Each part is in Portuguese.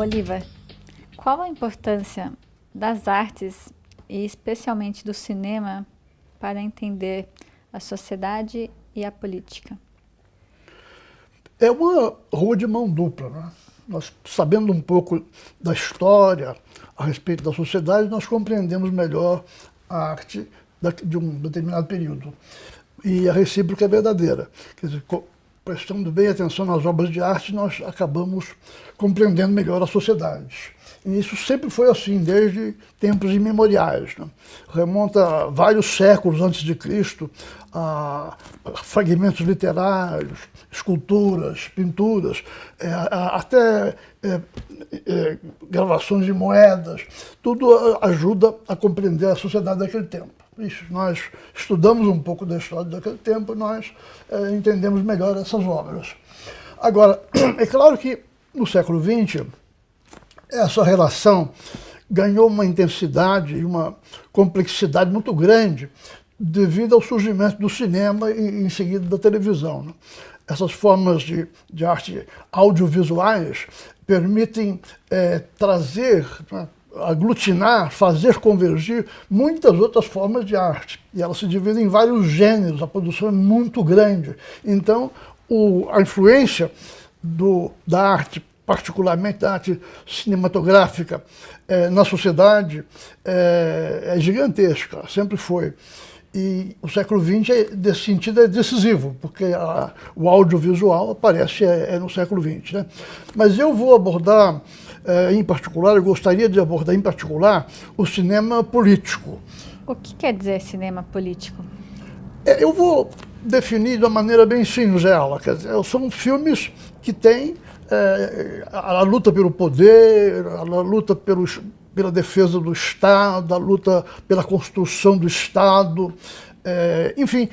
Bolívar, qual a importância das artes e especialmente do cinema para entender a sociedade e a política? É uma rua de mão dupla, né? Nós, sabendo um pouco da história a respeito da sociedade, nós compreendemos melhor a arte de um determinado período. E a recíproca é verdadeira. Quer dizer, prestando bem atenção nas obras de arte, nós acabamos compreendendo melhor a sociedade. E isso sempre foi assim, desde tempos imemoriais, né? Remonta a vários séculos antes de Cristo, a fragmentos literários, esculturas, pinturas, até gravações de moedas. Tudo ajuda a compreender a sociedade daquele tempo. Isso, nós estudamos um pouco da história daquele tempo e nós entendemos melhor essas obras. Agora, é claro que no século XX, essa relação ganhou uma intensidade e uma complexidade muito grande devido ao surgimento do cinema e, em seguida, da televisão, né? Essas formas de arte audiovisuais permitem trazer, né, aglutinar, fazer convergir muitas outras formas de arte. E elas se dividem em vários gêneros, a produção é muito grande. Então, a influência da arte, particularmente da arte cinematográfica, na sociedade é gigantesca, sempre foi. E o século XX, nesse sentido, é decisivo, porque o audiovisual aparece no século XX, né? Mas eu vou abordar, em particular, eu gostaria de abordar, em particular, o cinema político. O que quer dizer cinema político? Eu vou definir de uma maneira bem singela, quer dizer, são filmes que têm a luta pelo poder, a luta pela defesa do Estado, a luta pela construção do Estado, enfim,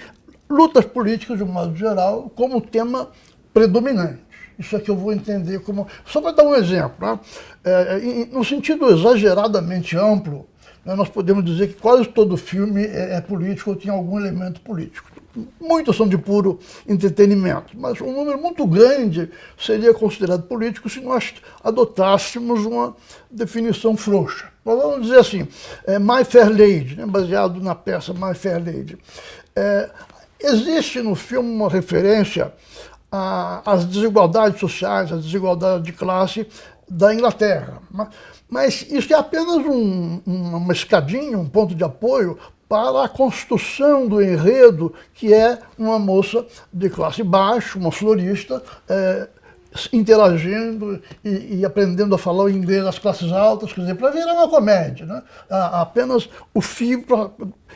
lutas políticas de um modo geral como tema predominante. Isso é que eu vou entender como... Só para dar um exemplo, né? No sentido exageradamente amplo, né, nós podemos dizer que quase todo filme é político ou tem algum elemento político. Muitos são de puro entretenimento, mas um número muito grande seria considerado político se nós adotássemos uma definição frouxa. Vamos dizer assim, My Fair Lady, né, baseado na peça My Fair Lady. Existe no filme uma referência às desigualdades sociais, às desigualdades de classe da Inglaterra. Mas isso é apenas uma escadinha, um ponto de apoio para a construção do enredo, que é uma moça de classe baixa, uma florista, interagindo e aprendendo a falar o inglês das classes altas, quer dizer, para virar uma comédia, né? Apenas o fio para...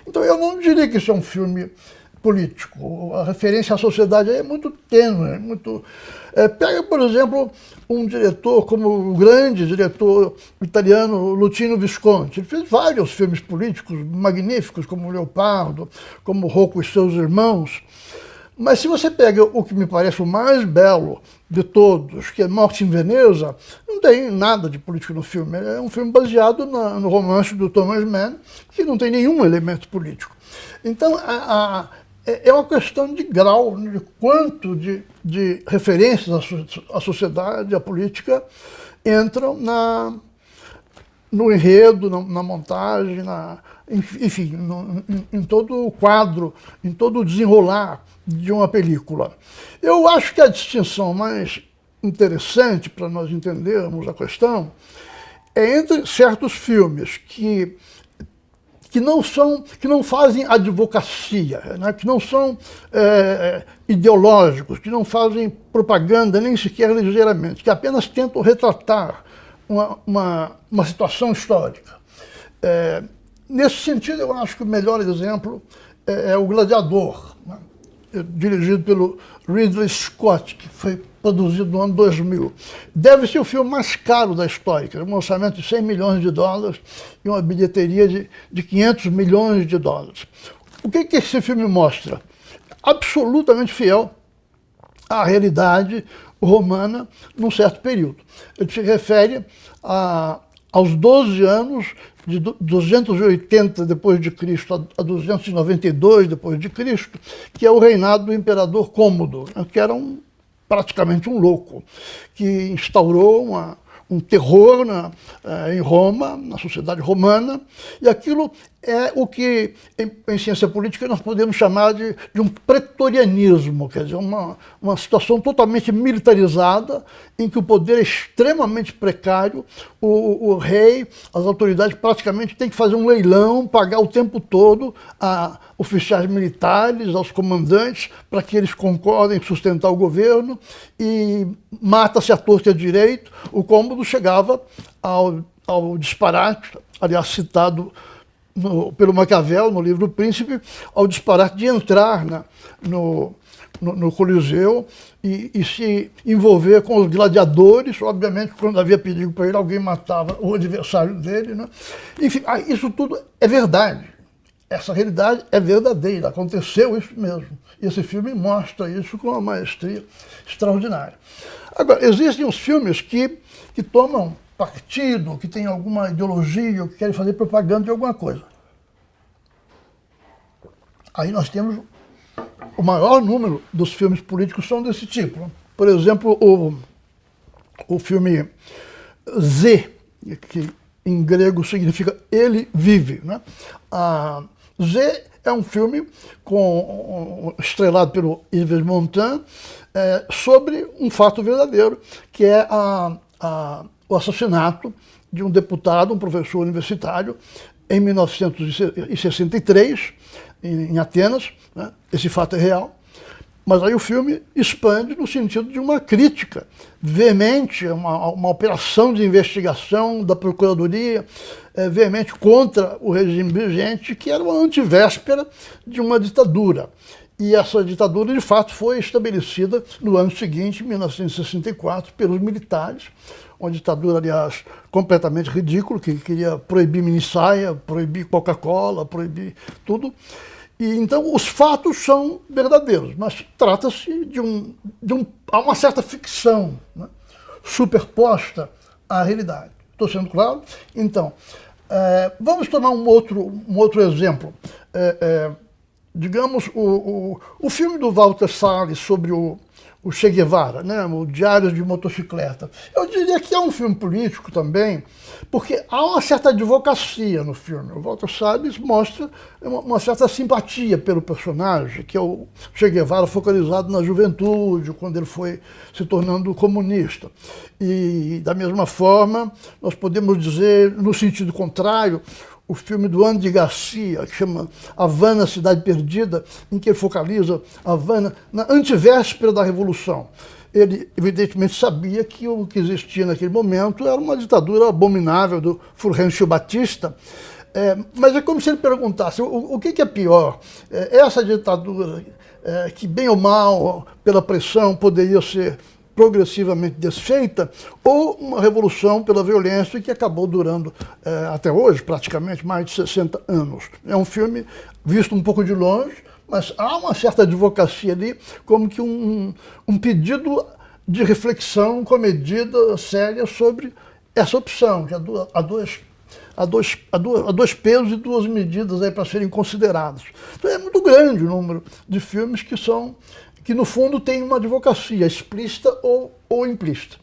Então eu não diria que isso é um filme político. A referência à sociedade é muito tênue, muito... Pega, por exemplo, um diretor como o grande diretor italiano Luchino Visconti. Ele fez vários filmes políticos magníficos, como Leopardo, como Rocco e seus irmãos. Mas se você pega o que me parece o mais belo de todos, que é Morte em Veneza, não tem nada de político no filme. É um filme baseado no romance do Thomas Mann, que não tem nenhum elemento político. Então, é uma questão de grau, de quanto de referências à sociedade, à política, entram no enredo, na montagem, enfim, em todo o quadro, em todo o desenrolar de uma película. Eu acho que a distinção mais interessante para nós entendermos a questão é entre certos filmes que não fazem advocacia, né? Que não são ideológicos, que não fazem propaganda nem sequer ligeiramente, que apenas tentam retratar uma situação histórica. Nesse sentido, eu acho que o melhor exemplo é O Gladiador, né? Dirigido pelo Ridley Scott, que foi produzido no ano 2000. Deve ser o filme mais caro da história, um orçamento de 100 milhões de dólares e uma bilheteria de 500 milhões de dólares. O que esse filme mostra? Absolutamente fiel à realidade romana num certo período. Ele se refere aos 12 anos de 280 depois de Cristo a 292 depois de Cristo, que é o reinado do imperador Cômodo, que era praticamente um louco, que instaurou um terror em Roma, na sociedade romana, e aquilo é o que, em ciência política, nós podemos chamar de um pretorianismo, quer dizer, uma situação totalmente militarizada, em que o poder é extremamente precário, o rei, as autoridades praticamente têm que fazer um leilão, pagar o tempo todo a oficiais militares, aos comandantes, para que eles concordem em sustentar o governo, e mata-se à torta e à direito. O cômodo chegava ao disparate, aliás, citado pelo Maquiavel, no livro do Príncipe, ao disparate de entrar no Coliseu e se envolver com os gladiadores. Obviamente, quando havia perigo para ele, alguém matava o adversário dele, né? Enfim, isso tudo é verdade. Essa realidade é verdadeira, aconteceu isso mesmo. E esse filme mostra isso com uma maestria extraordinária. Agora, existem uns filmes que tomam partido, que tem alguma ideologia, que querem fazer propaganda de alguma coisa. Aí nós temos o maior número dos filmes políticos são desse tipo. Por exemplo, o filme Z, que em grego significa Ele Vive, né? Z é um filme estrelado pelo Yves Montand, sobre um fato verdadeiro, que é o assassinato de um deputado, um professor universitário, em 1963, em Atenas, né? Esse fato é real, mas aí o filme expande no sentido de uma crítica veemente, uma operação de investigação da Procuradoria veemente contra o regime vigente, que era uma antivéspera de uma ditadura. E essa ditadura, de fato, foi estabelecida no ano seguinte, 1964, pelos militares, uma ditadura, aliás, completamente ridícula, que queria proibir minissaia, proibir Coca-Cola, proibir tudo. E então os fatos são verdadeiros, mas trata-se há uma certa ficção, né, superposta à realidade. Estou sendo claro? Então, vamos tomar um outro exemplo. Digamos, o filme do Walter Salles sobre o Che Guevara, né, o Diários de Motocicleta. Eu diria que é um filme político também, porque há uma certa advocacia no filme. O Walter Salles mostra uma certa simpatia pelo personagem, que é o Che Guevara focalizado na juventude, quando ele foi se tornando comunista. E, da mesma forma, nós podemos dizer, no sentido contrário, o filme do Andy Garcia, que chama Havana, Cidade Perdida, em que ele focaliza Havana na antivéspera da Revolução. Ele, evidentemente, sabia que o que existia naquele momento era uma ditadura abominável do Fulgêncio Batista, mas é como se ele perguntasse, o que é pior? Essa ditadura, que bem ou mal, pela pressão, poderia ser progressivamente desfeita, ou uma revolução pela violência que acabou durando até hoje, praticamente mais de 60 anos. É um filme visto um pouco de longe, mas há uma certa advocacia ali, como que um pedido de reflexão comedida, séria, sobre essa opção, que há dois pesos e duas medidas aí para serem considerados. Então é muito grande o número de filmes que no fundo tem uma advocacia explícita ou implícita.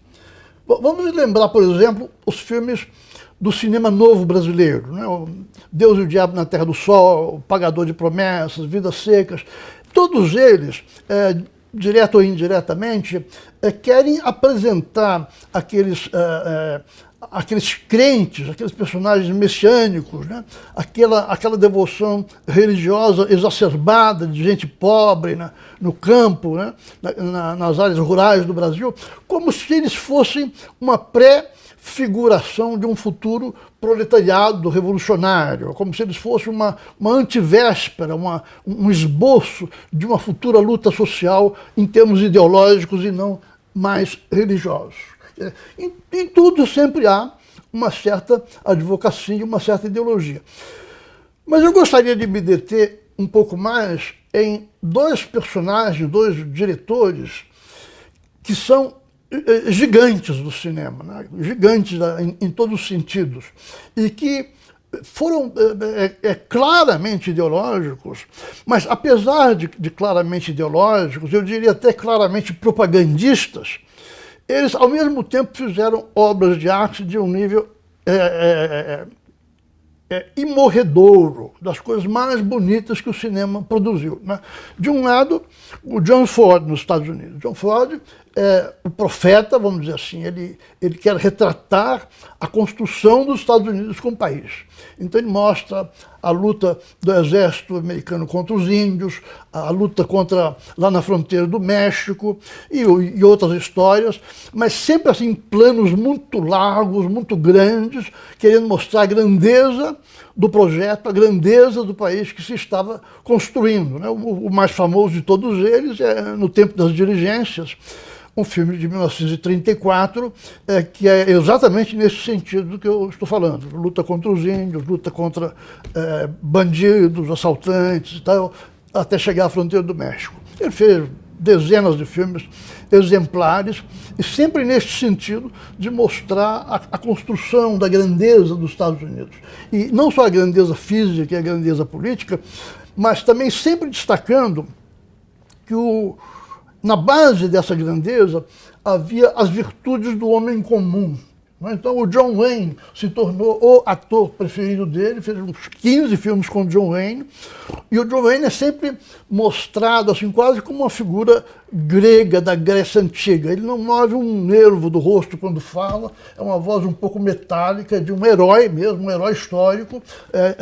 Vamos lembrar, por exemplo, os filmes do cinema novo brasileiro, né? O Deus e o Diabo na Terra do Sol, O Pagador de Promessas, Vidas Secas. Todos eles, direto ou indiretamente, querem apresentar aqueles crentes, aqueles personagens messiânicos, né? aquela devoção religiosa exacerbada de gente pobre, né? No campo, né? Nas áreas rurais do Brasil, como se eles fossem uma pré-figuração de um futuro proletariado revolucionário, como se eles fossem uma antivéspera, um esboço de uma futura luta social em termos ideológicos e não mais religiosos. Em tudo sempre há uma certa advocacia, uma certa ideologia. Mas eu gostaria de me deter um pouco mais em dois personagens, dois diretores, que são gigantes do cinema, né? Gigantes em todos os sentidos, e que foram claramente ideológicos, mas apesar de claramente ideológicos, eu diria até claramente propagandistas. eles, ao mesmo tempo, fizeram obras de arte de um nível imorredouro, das coisas mais bonitas que o cinema produziu, né? De um lado, o John Ford, nos Estados Unidos. John Ford é o profeta, vamos dizer assim, ele quer retratar a construção dos Estados Unidos como país. Então ele mostra a luta do exército americano contra os índios, a luta lá na fronteira do México e outras histórias, mas sempre assim, planos muito largos, muito grandes, querendo mostrar a grandeza do projeto, a grandeza do país que se estava construindo, né? O mais famoso de todos eles é No Tempo das Diligências, um filme de 1934, que é exatamente nesse sentido que eu estou falando. Luta contra os índios, luta contra bandidos, assaltantes e tal, até chegar à fronteira do México. Ele fez dezenas de filmes exemplares, e sempre nesse sentido de mostrar a construção da grandeza dos Estados Unidos. E não só a grandeza física e a grandeza política, mas também sempre destacando que na base dessa grandeza havia as virtudes do homem comum. Então o John Wayne se tornou o ator preferido dele, fez uns 15 filmes com o John Wayne, e o John Wayne é sempre mostrado assim, quase como uma figura grega da Grécia Antiga. Ele não move um nervo do rosto quando fala, é uma voz um pouco metálica de um herói mesmo, um herói histórico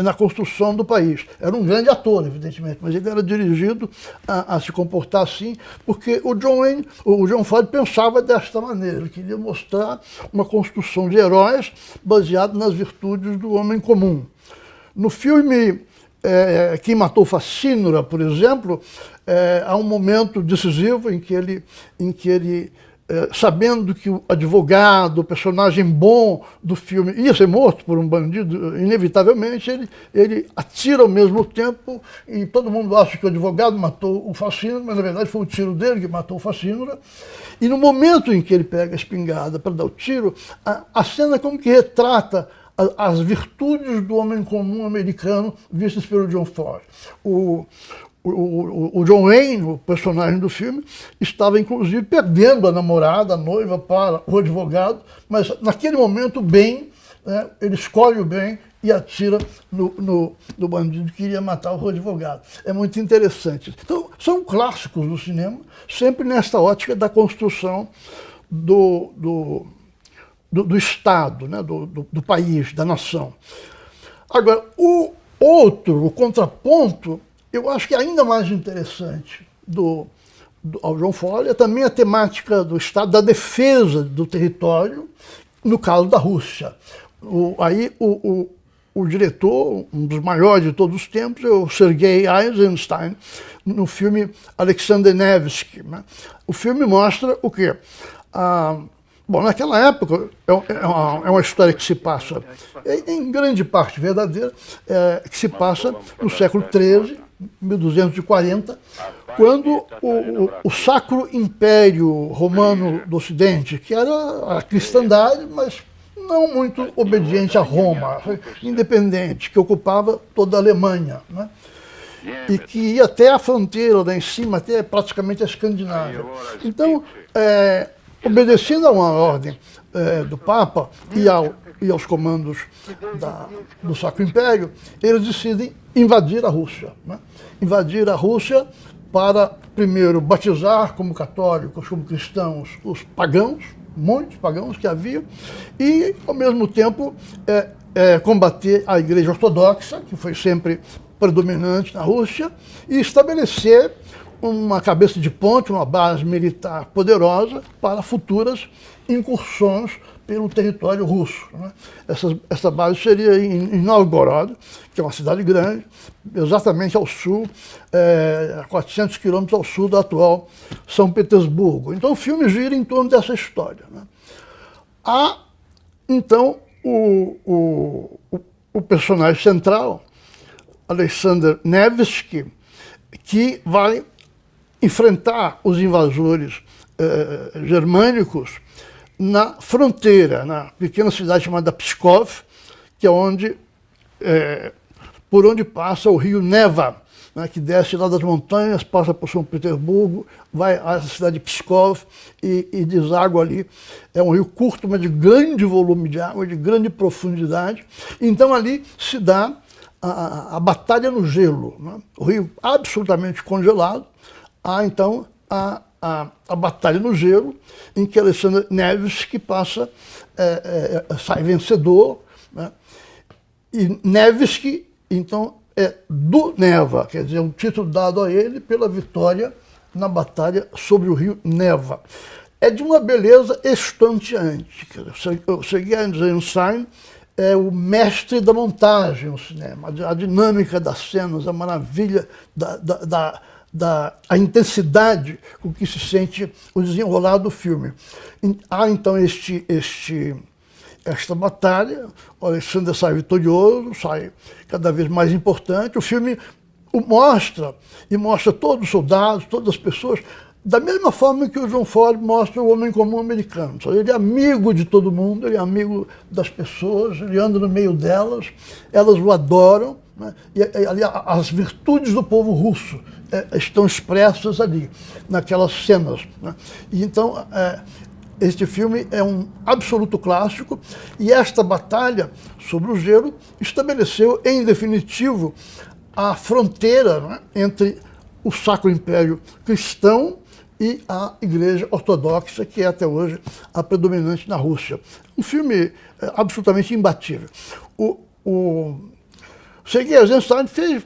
na construção do país. Era um grande ator, evidentemente, mas ele era dirigido a se comportar assim, porque o John Ford pensava desta maneira, ele queria mostrar uma construção de heróis baseado nas virtudes do homem comum. No filme Quem Matou Facínora, por exemplo, há um momento decisivo em que ele sabendo que o advogado, o personagem bom do filme, ia ser morto por um bandido, inevitavelmente, ele atira ao mesmo tempo e todo mundo acha que o advogado matou o Facínora, mas na verdade foi o tiro dele que matou o Facínora. E no momento em que ele pega a espingarda para dar o tiro, a cena é como que retrata as virtudes do homem comum americano vistas pelo John Ford. O John Wayne, o personagem do filme, estava inclusive perdendo a namorada, a noiva, para o advogado, mas naquele momento o bem, né, ele escolhe o bem e atira no bandido que iria matar o advogado. É muito interessante. Então, são clássicos do cinema, sempre nesta ótica da construção do Estado, né, do país, da nação. Agora, o contraponto, eu acho que é ainda mais interessante ao John Ford é também a temática do Estado, da defesa do território, no caso da Rússia. O diretor, um dos maiores de todos os tempos, é o Sergei Eisenstein, no filme Alexander Nevsky, né? O filme mostra o quê? Bom, naquela época, é uma história que se passa, em grande parte verdadeira, que se passa no século XIII, 1240, quando o Sacro Império Romano do Ocidente, que era a cristandade, mas não muito obediente a Roma, independente, que ocupava toda a Alemanha, né? E que ia até a fronteira lá em cima, até praticamente a Escandinávia. Então, obedecendo a uma ordem do Papa e aos comandos do Sacro Império, eles decidem invadir a Rússia, né? Invadir a Rússia para, primeiro, batizar como católicos, como cristãos, os pagãos, muitos pagãos que havia, e, ao mesmo tempo, combater a Igreja Ortodoxa, que foi sempre predominante na Rússia, e estabelecer uma cabeça de ponte, uma base militar poderosa para futuras incursões pelo território russo, né? Essa base seria em Novgorod, que é uma cidade grande, exatamente ao sul, a 400 quilômetros ao sul da atual São Petersburgo. Então o filme gira em torno dessa história, né? Há, então, o personagem central, Alexander Nevsky, que vai enfrentar os invasores germânicos na fronteira, na pequena cidade chamada Pskov, que é por onde passa o rio Neva, né, que desce lá das montanhas, passa por São Petersburgo, vai à cidade de Pskov e deságua ali. É um rio curto, mas de grande volume de água, de grande profundidade. Então ali se dá a batalha no gelo, né? O rio absolutamente congelado. Há então a batalha no gelo, em que Alexander Nevsky passa, sai vencedor, né? E Nevsky, então, é do Neva, quer dizer, um título dado a ele pela vitória na batalha sobre o rio Neva. É de uma beleza estonteante. O Sergei Eisenstein é o mestre da montagem no cinema, a dinâmica das cenas, a maravilha a intensidade com que se sente o desenrolar do filme. Há então esta batalha, o Alexander sai vitorioso, sai cada vez mais importante. O filme o mostra, e mostra todos os soldados, todas as pessoas, da mesma forma que o John Ford mostra o homem comum americano. Ele é amigo de todo mundo, ele é amigo das pessoas, ele anda no meio delas, elas o adoram, né? E ali as virtudes do povo russo estão expressas ali, naquelas cenas, né? E então, este filme é um absoluto clássico, e esta batalha sobre o gelo estabeleceu, em definitivo, a fronteira, né, entre o Sacro Império Cristão e a Igreja Ortodoxa, que é até hoje a predominante na Rússia. Um filme absolutamente imbatível. O Sergei Eisenstein fez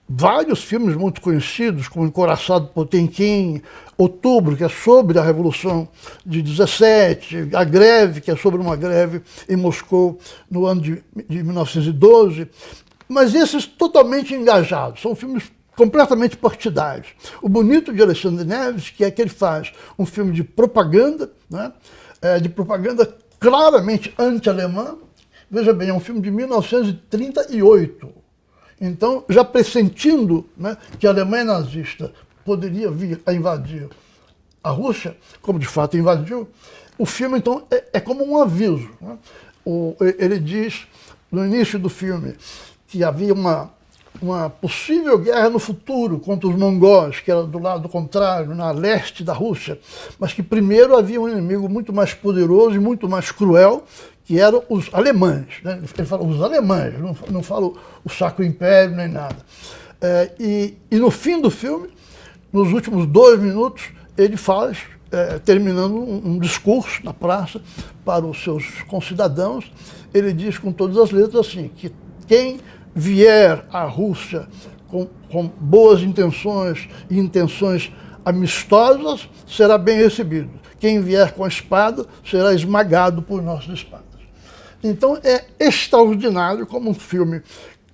vários filmes muito conhecidos, como Encoraçado Potemkin, Outubro, que é sobre a Revolução de 17, A Greve, que é sobre uma greve em Moscou no ano de 1912, mas esses totalmente engajados, são filmes completamente partidários. O bonito de Alexander Nevsky é que ele faz um filme de propaganda, né, de propaganda claramente anti-alemã. Veja bem, é um filme de 1938. Então, já pressentindo, né, que a Alemanha nazista poderia vir a invadir a Rússia, como de fato invadiu, o filme, então, é como um aviso, né? Ele diz, no início do filme, que havia uma possível guerra no futuro contra os mongóis, que era do lado contrário, na leste da Rússia, mas que primeiro havia um inimigo muito mais poderoso e muito mais cruel, que eram os alemães, né? Ele fala os alemães, não fala o Sacro Império nem nada. E no fim do filme, nos últimos 2 minutos, ele faz, terminando um discurso na praça para os seus concidadãos, ele diz com todas as letras assim, que quem vier à Rússia com boas intenções e intenções amistosas será bem recebido. Quem vier com a espada será esmagado por nossas espadas. Então é extraordinário como um filme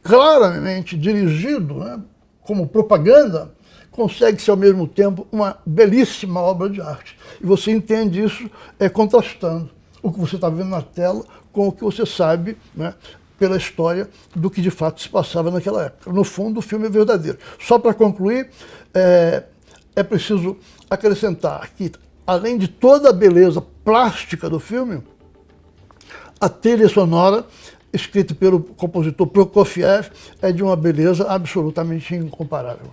claramente dirigido, né, como propaganda, consegue-se ao mesmo tempo uma belíssima obra de arte. E você entende isso contrastando o que você está vendo na tela com o que você sabe, né, pela história do que de fato se passava naquela época. No fundo, o filme é verdadeiro. Só para concluir, é preciso acrescentar que, além de toda a beleza plástica do filme, a trilha sonora, escrita pelo compositor Prokofiev, é de uma beleza absolutamente incomparável.